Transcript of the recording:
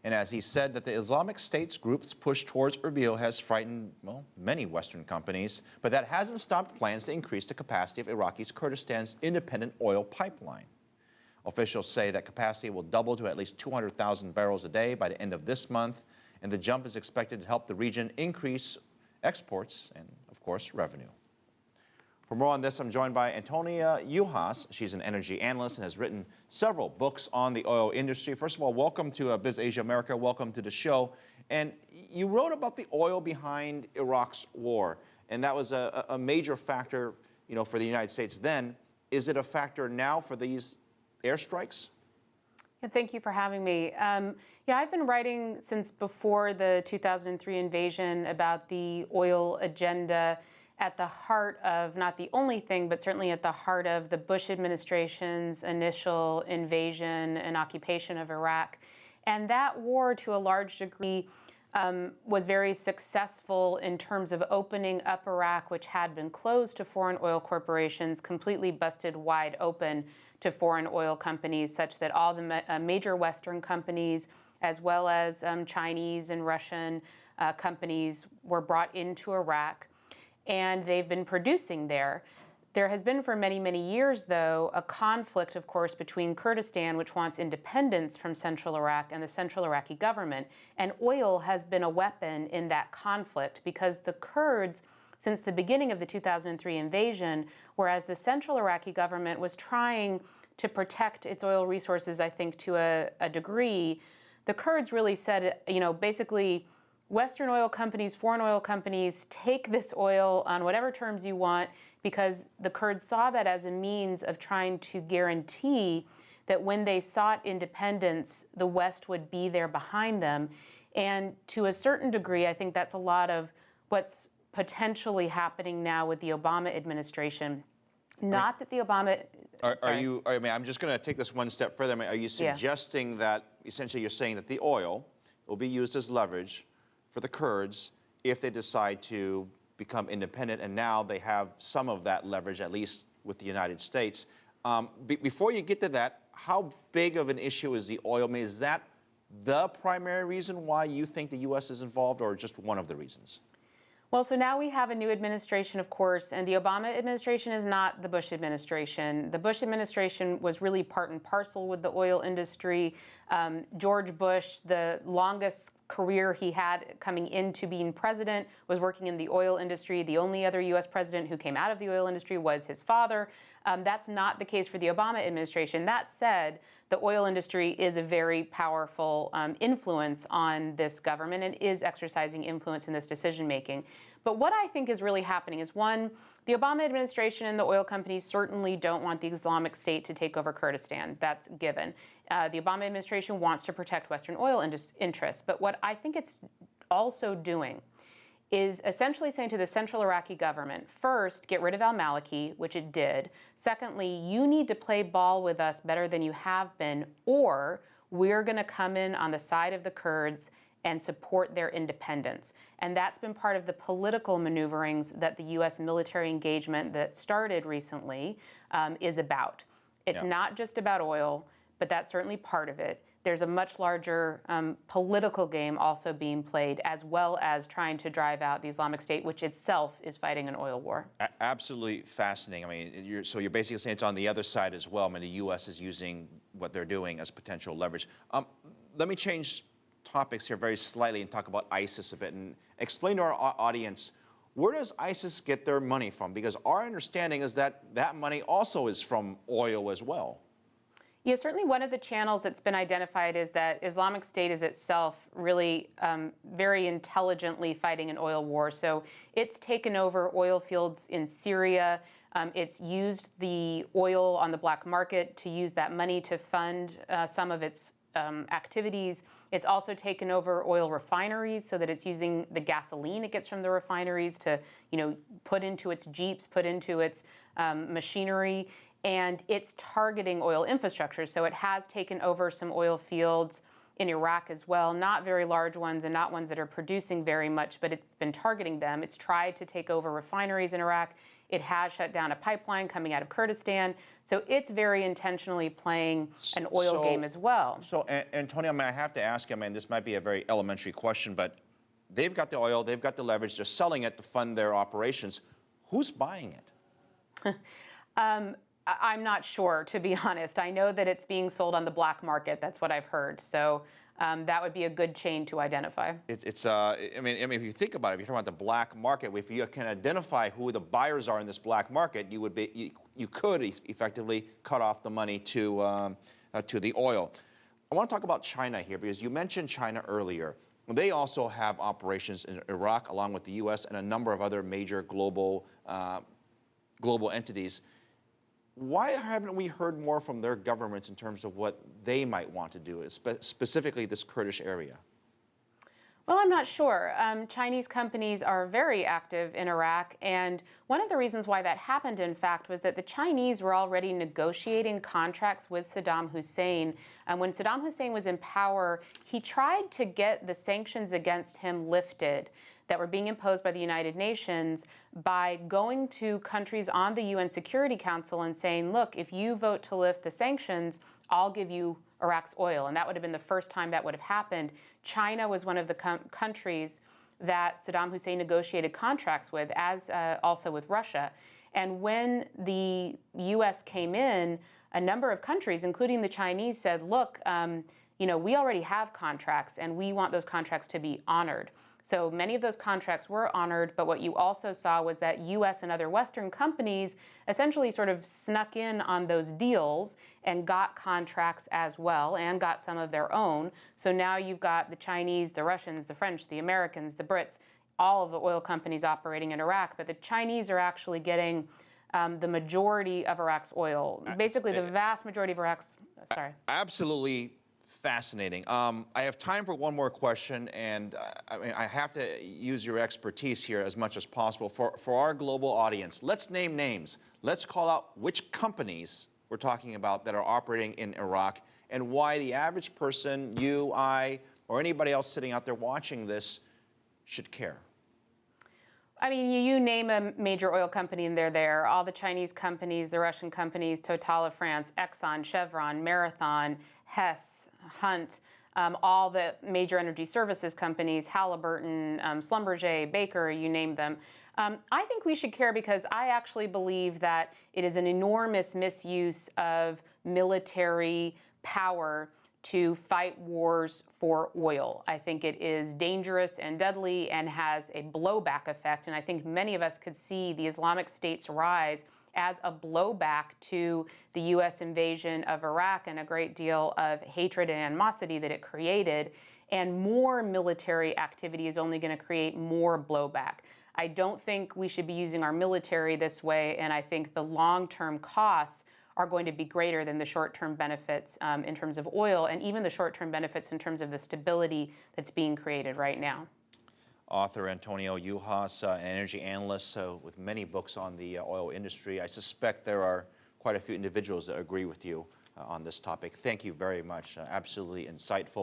And as he said, that the Islamic State's group's push towards Erbil has frightened, well, many Western companies, but that hasn't stopped plans to increase the capacity of Iraqi's Kurdistan's independent oil pipeline. Officials say that capacity will double to at least 200,000 barrels a day by the end of this month, and the jump is expected to help the region increase exports and, of course, revenue. For more on this, I'm joined by Antonia Juhasz. She's an energy analyst and has written several books on the oil industry. First of all, welcome to BizAsia America. Welcome to the show. And you wrote about the oil behind Iraq's war, and that was a major factor, for the United States then. Is it a factor now for these airstrikes? Yeah, thank you for having me. I've been writing since before the 2003 invasion about the oil agenda at the heart of, not the only thing, but certainly at the heart of the Bush administration's initial invasion and occupation of Iraq. And that war, to a large degree, was very successful in terms of opening up Iraq, which had been closed to foreign oil corporations, completely busted wide open to foreign oil companies, such that all the major Western companies, as well as Chinese and Russian companies, were brought into Iraq, and they've been producing there. There has been for many, many years, though, a conflict, of course, between Kurdistan, which wants independence from central Iraq, and the central Iraqi government. And oil has been a weapon in that conflict because the Kurds, since the beginning of the 2003 invasion, whereas the central Iraqi government was trying to protect its oil resources, I think, to a degree, the Kurds really said, basically, Western oil companies, foreign oil companies, take this oil on whatever terms you want, because the Kurds saw that as a means of trying to guarantee that when they sought independence, the West would be there behind them. And to a certain degree, I think that's a lot of what's potentially happening now with the Obama administration. Not that the Obama... I'm just going to take this one step further. Are you suggesting that, essentially you're saying that the oil will be used as leverage for the Kurds if they decide to become independent, and now they have some of that leverage, at least with the United States. Before you get to that, how big of an issue is the oil? I mean, is that the primary reason why you think the U.S. is involved, or just one of the reasons? Well, so now we have a new administration, of course, and the Obama administration is not the Bush administration. The Bush administration was really part and parcel with the oil industry. George Bush, the longest career he had coming into being president, was working in the oil industry. The only other U.S. president who came out of the oil industry was his father. That's not the case for the Obama administration. That said, the oil industry is a very powerful influence on this government and is exercising influence in this decision-making. But what I think is really happening is, one, the Obama administration and the oil companies certainly don't want the Islamic State to take over Kurdistan. That's given. The Obama administration wants to protect Western oil interests. But what I think it's also doing is essentially saying to the central Iraqi government, first, get rid of al-Maliki, which it did. Secondly, you need to play ball with us better than you have been, or we're going to come in on the side of the Kurds and support their independence. And that's been part of the political maneuverings that the U.S. military engagement that started recently is about. It's not just about oil, but that's certainly part of it. There's a much larger political game also being played, as well as trying to drive out the Islamic State, which itself is fighting an oil war. Absolutely fascinating. I mean, so you're basically saying it's on the other side as well. I mean, the U.S. is using what they're doing as potential leverage. Let me change topics here very slightly and talk about ISIS a bit and explain to our audience, where does ISIS get their money from? Because our understanding is that that money also is from oil as well. Yeah, certainly one of the channels that's been identified is that Islamic State is itself really very intelligently fighting an oil war. So it's taken over oil fields in Syria. It's used the oil on the black market to use that money to fund some of its activities. It's also taken over oil refineries so that it's using the gasoline it gets from the refineries to, put into its jeeps, put into its machinery. And it's targeting oil infrastructure. So it has taken over some oil fields in Iraq as well, not very large ones and not ones that are producing very much, but it's been targeting them. It's tried to take over refineries in Iraq. It has shut down a pipeline coming out of Kurdistan. So it's very intentionally playing an oil game as well. So, Antonia, I mean, I have to ask you, I mean, this might be a very elementary question, but they've got the oil, they've got the leverage, they're selling it to fund their operations. Who's buying it? I'm not sure, to be honest. I know that it's being sold on the black market. That's what I've heard. So that would be a good chain to identify. I mean, if you think about it, if you're talking about the black market, if you can identify who the buyers are in this black market, you could effectively cut off the money to the oil. I want to talk about China here because you mentioned China earlier. They also have operations in Iraq, along with the U.S. and a number of other major global entities. Why haven't we heard more from their governments in terms of what they might want to do, specifically this Kurdish area? Well, I'm not sure. Chinese companies are very active in Iraq, and one of the reasons why that happened, in fact, was that the Chinese were already negotiating contracts with Saddam Hussein. When Saddam Hussein was in power, he tried to get the sanctions against him lifted that were being imposed by the United Nations by going to countries on the UN Security Council and saying, look, if you vote to lift the sanctions, I'll give you Iraq's oil. And that would have been the first time that would have happened. China was one of the countries that Saddam Hussein negotiated contracts with, as also with Russia. And when the U.S. came in, a number of countries, including the Chinese, said, look, we already have contracts and we want those contracts to be honored. So many of those contracts were honored, but what you also saw was that U.S. and other Western companies essentially sort of snuck in on those deals and got contracts as well and got some of their own. So now you've got the Chinese, the Russians, the French, the Americans, the Brits, all of the oil companies operating in Iraq, but the Chinese are actually getting the majority of Iraq's oil. Basically, the vast majority of Iraq's, sorry. Absolutely fascinating. I have time for one more question, and I have to use your expertise here as much as possible. For our global audience, let's name names. Let's call out which companies we're talking about that are operating in Iraq and why the average person, you, I, or anybody else sitting out there watching this should care. I mean, you name a major oil company and they're there. All the Chinese companies, the Russian companies, Total of France, Exxon, Chevron, Marathon, Hess, Hunt, all the major energy services companies, Halliburton, Schlumberger, Baker, you name them. I think we should care because I actually believe that it is an enormous misuse of military power to fight wars for oil. I think it is dangerous and deadly and has a blowback effect. And I think many of us could see the Islamic State's rise as a blowback to the U.S. invasion of Iraq and a great deal of hatred and animosity that it created. And more military activity is only going to create more blowback. I don't think we should be using our military this way, and I think the long-term costs are going to be greater than the short-term benefits in terms of oil, and even the short-term benefits in terms of the stability that's being created right now. Author Antonia Juhasz, an energy analyst with many books on the oil industry. I suspect there are quite a few individuals that agree with you on this topic. Thank you very much. Absolutely insightful.